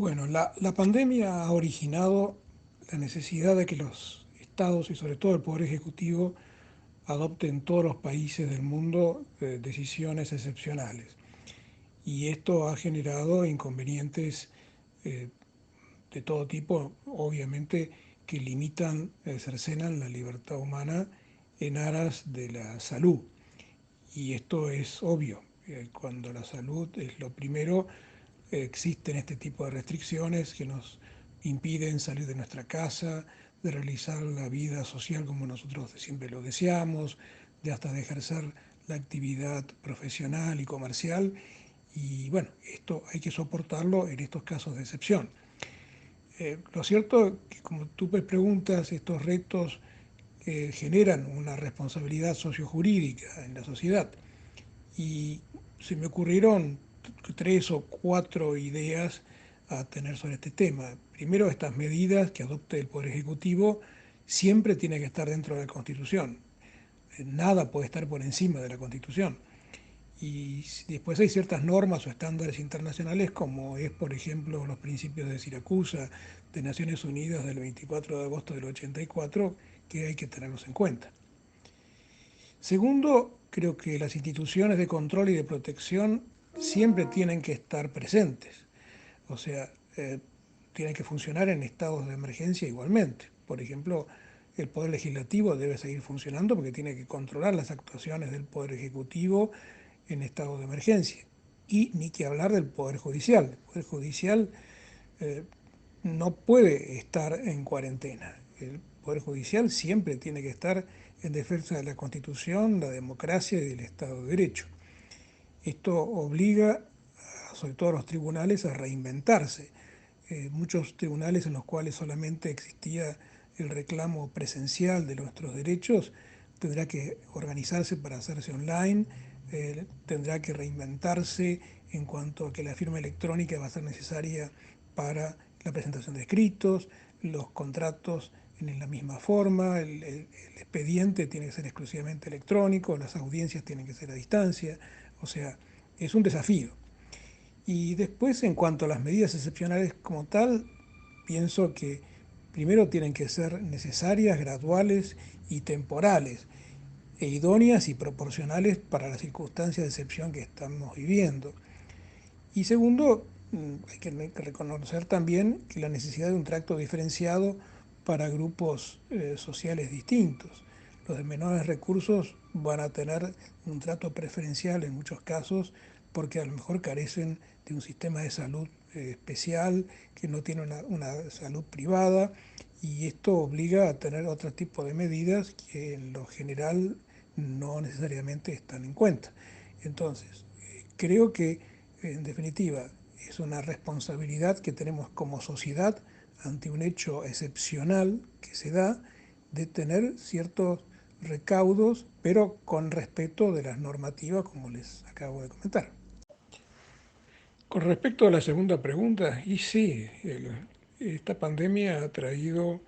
Bueno, la pandemia ha originado la necesidad de que los estados y sobre todo el Poder Ejecutivo adopten en todos los países del mundo decisiones excepcionales. Y esto ha generado inconvenientes eh, de todo tipo, obviamente, que limitan, cercenan la libertad humana en aras de la salud. Y esto es obvio. Cuando la salud es lo primero, existen este tipo de restricciones que nos impiden salir de nuestra casa, de realizar la vida social como nosotros siempre lo deseamos, de hasta de ejercer la actividad profesional y comercial. Y bueno, esto hay que soportarlo en estos casos de excepción. Lo cierto es que, como tú me preguntas, estos retos generan una responsabilidad sociojurídica en la sociedad y se me ocurrieron tres o cuatro ideas a tener sobre este tema. Primero, estas medidas que adopte el Poder Ejecutivo siempre tienen que estar dentro de la Constitución. Nada puede estar por encima de la Constitución. Y después hay ciertas normas o estándares internacionales, como es, por ejemplo, los principios de Siracusa de Naciones Unidas del 24 de agosto del 84, que hay que tenerlos en cuenta. Segundo, creo que las instituciones de control y de protección siempre tienen que estar presentes, o sea, tienen que funcionar en estados de emergencia igualmente. Por ejemplo, el Poder Legislativo debe seguir funcionando porque tiene que controlar las actuaciones del Poder Ejecutivo en estado de emergencia. Y ni que hablar del Poder Judicial. El Poder Judicial eh, no puede estar en cuarentena. El Poder Judicial siempre tiene que estar en defensa de la Constitución, la democracia y del Estado de Derecho. Esto obliga, sobre todo a los tribunales, a reinventarse. Muchos tribunales en los cuales solamente existía el reclamo presencial de nuestros derechos, tendrá que organizarse para hacerse online, tendrá que reinventarse en cuanto a que la firma electrónica va a ser necesaria para la presentación de escritos, los contratos en la misma forma, el expediente tiene que ser exclusivamente electrónico, las audiencias tienen que ser a distancia, o sea, es un desafío. Y después, en cuanto a las medidas excepcionales como tal, pienso que primero tienen que ser necesarias, graduales y temporales, e idóneas y proporcionales para las circunstancias de excepción que estamos viviendo. Y segundo, hay que reconocer también que la necesidad de un trato diferenciado para grupos sociales distintos. Los de menores recursos van a tener un trato preferencial en muchos casos porque a lo mejor carecen de un sistema de salud especial, que no tiene una salud privada, y esto obliga a tener otro tipo de medidas que en lo general no necesariamente están en cuenta. Entonces, creo que en definitiva es una responsabilidad que tenemos como sociedad ante un hecho excepcional que se da de tener ciertos recaudos, pero con respeto de las normativas, como les acabo de comentar. Con respecto a la segunda pregunta, y sí, esta pandemia ha traído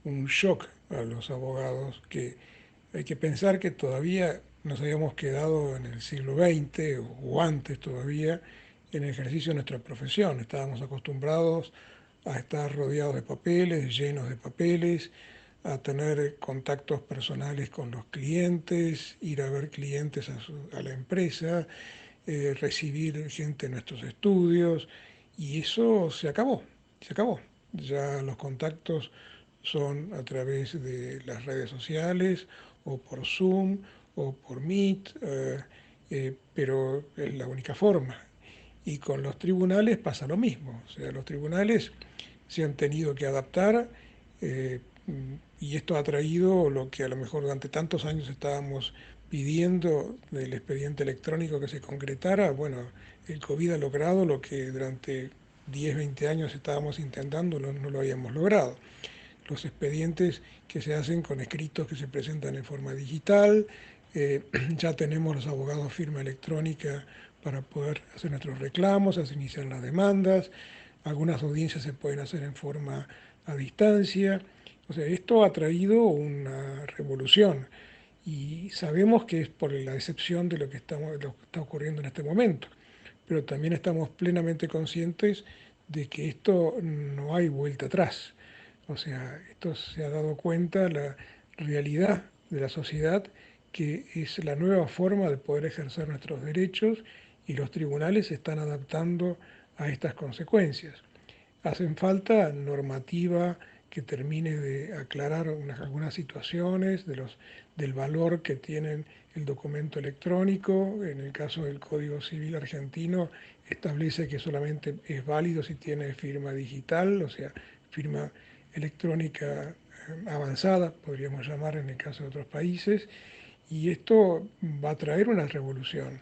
un shock a los abogados, que hay que pensar que todavía nos habíamos quedado en el siglo XX o antes todavía en el ejercicio de nuestra profesión. Estábamos acostumbrados a estar rodeados de papeles, llenos de papeles, a tener contactos personales con los clientes, ir a ver clientes a la empresa, recibir gente en nuestros estudios, y eso se acabó, se acabó. Ya los contactos son a través de las redes sociales o por Zoom o por Meet, pero es la única forma. Y con los tribunales pasa lo mismo, o sea, los tribunales se han tenido que adaptar, eh, y esto ha traído lo que a lo mejor durante tantos años estábamos pidiendo del expediente electrónico que se concretara. Bueno, el COVID ha logrado lo que durante 10, 20 años estábamos intentando, no lo habíamos logrado. Los expedientes que se hacen con escritos que se presentan en forma digital, ya tenemos los abogados firma electrónica para poder hacer nuestros reclamos, hacer iniciar las demandas, algunas audiencias se pueden hacer en forma a distancia. O sea, esto ha traído una revolución y sabemos que es por la excepción de lo que está ocurriendo en este momento, pero también estamos plenamente conscientes de que esto no hay vuelta atrás. O sea, esto se ha dado cuenta la realidad de la sociedad, que es la nueva forma de poder ejercer nuestros derechos, y los tribunales se están adaptando a estas consecuencias. Hacen falta normativa que termine de aclarar algunas situaciones del valor que tienen el documento electrónico. En el caso del Código Civil argentino establece que solamente es válido si tiene firma digital, o sea, firma electrónica avanzada, podríamos llamar en el caso de otros países, y esto va a traer una revolución.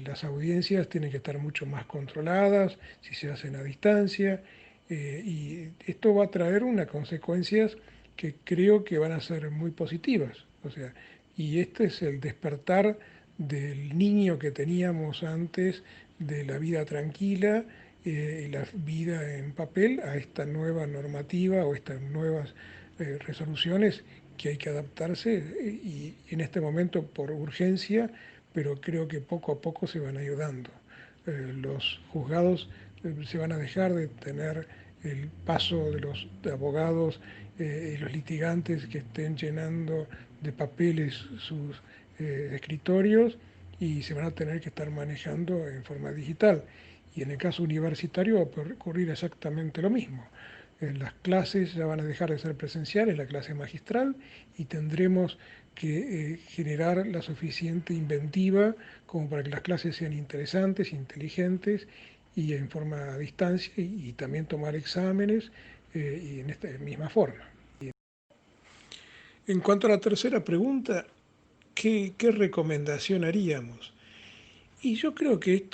Las audiencias tienen que estar mucho más controladas si se hacen a distancia, y esto va a traer unas consecuencias que creo que van a ser muy positivas. O sea, y este es el despertar del niño que teníamos antes de la vida tranquila, y la vida en papel, a esta nueva normativa o estas nuevas resoluciones que hay que adaptarse, y en este momento por urgencia, pero creo que poco a poco se van ayudando. Los juzgados se van a dejar de tener el paso de los abogados y los litigantes que estén llenando de papeles sus escritorios, y se van a tener que estar manejando en forma digital. Y en el caso universitario va a ocurrir exactamente lo mismo. Las clases ya van a dejar de ser presenciales, la clase magistral, y tendremos que generar la suficiente inventiva como para que las clases sean interesantes, inteligentes y en forma a distancia, y también tomar exámenes y en esta misma forma. En cuanto a la tercera pregunta, ¿qué recomendación haríamos? Y yo creo que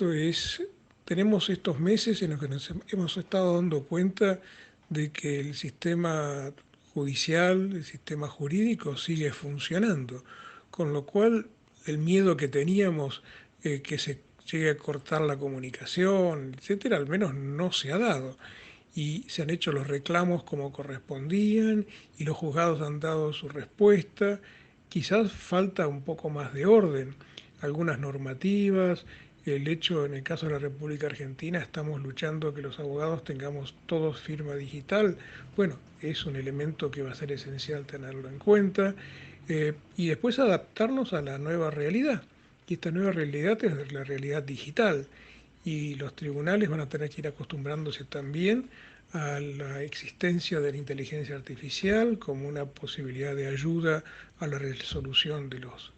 tenemos estos meses en los que nos hemos estado dando cuenta de que el sistema judicial, el sistema jurídico sigue funcionando, con lo cual el miedo que teníamos, que se llegue a cortar la comunicación, etcétera, al menos no se ha dado. Y se han hecho los reclamos como correspondían, y los juzgados han dado su respuesta. Quizás falta un poco más de orden, algunas normativas. El hecho, en el caso de la República Argentina, estamos luchando que los abogados tengamos todos firma digital. Bueno, es un elemento que va a ser esencial tenerlo en cuenta. Y después adaptarnos a la nueva realidad. Y esta nueva realidad es la realidad digital. Y los tribunales van a tener que ir acostumbrándose también a la existencia de la inteligencia artificial como una posibilidad de ayuda a la resolución de los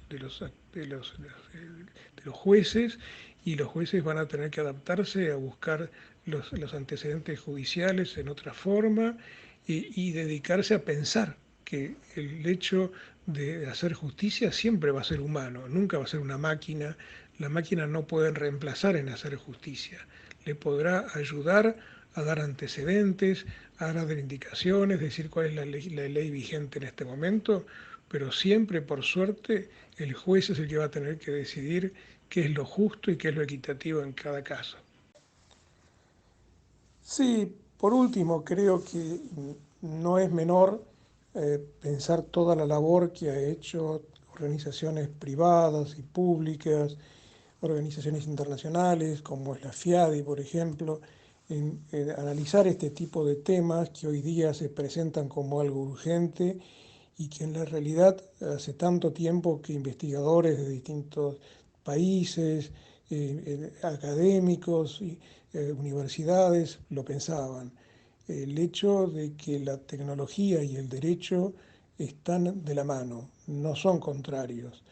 jueces, y los jueces van a tener que adaptarse a buscar los antecedentes judiciales en otra forma, y dedicarse a pensar que el hecho de hacer justicia siempre va a ser humano, nunca va a ser una máquina. La máquina no puede reemplazar en hacer justicia, le podrá ayudar a dar antecedentes, a dar indicaciones, decir cuál es la ley vigente en este momento, pero siempre, por suerte, el juez es el que va a tener que decidir qué es lo justo y qué es lo equitativo en cada caso. Sí, por último, creo que no es menor pensar toda la labor que ha hecho organizaciones privadas y públicas, organizaciones internacionales como es la FIADI, por ejemplo, en analizar este tipo de temas que hoy día se presentan como algo urgente, y que en la realidad hace tanto tiempo que investigadores de distintos países, académicos y universidades lo pensaban. El hecho de que la tecnología y el derecho están de la mano, no son contrarios.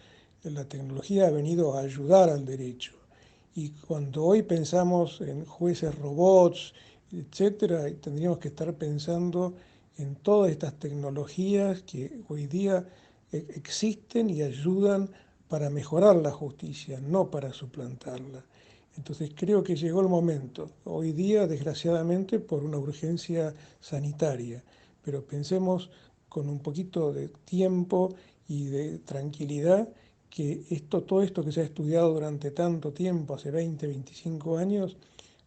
La tecnología ha venido a ayudar al derecho. Y cuando hoy pensamos en jueces robots, etcétera, tendríamos que estar pensando en todas estas tecnologías que hoy día existen y ayudan para mejorar la justicia, no para suplantarla. Entonces creo que llegó el momento, hoy día desgraciadamente por una urgencia sanitaria, pero pensemos con un poquito de tiempo y de tranquilidad, que todo esto que se ha estudiado durante tanto tiempo, hace 20, 25 años,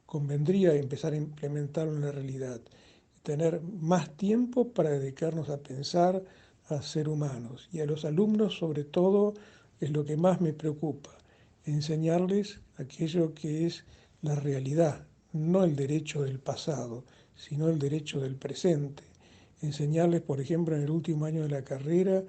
convendría empezar a implementarlo en la realidad, tener más tiempo para dedicarnos a pensar, a ser humanos. Y a los alumnos, sobre todo, es lo que más me preocupa, enseñarles aquello que es la realidad, no el derecho del pasado, sino el derecho del presente. Enseñarles, por ejemplo, en el último año de la carrera,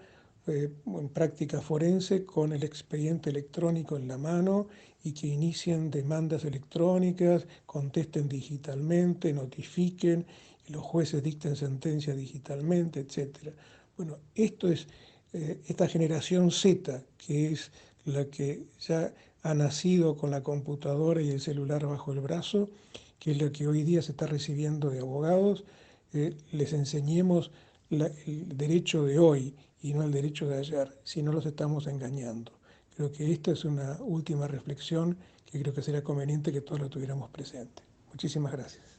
en práctica forense, con el expediente electrónico en la mano y que inicien demandas electrónicas, contesten digitalmente, notifiquen, y los jueces dicten sentencia digitalmente, etc. Bueno, esto es esta generación Z, que es la que ya ha nacido con la computadora y el celular bajo el brazo, que es la que hoy día se está recibiendo de abogados, les enseñemos el derecho de hoy y no el derecho de ayer, si no los estamos engañando. Creo que esta es una última reflexión que creo que será conveniente que todos la tuviéramos presente. Muchísimas gracias.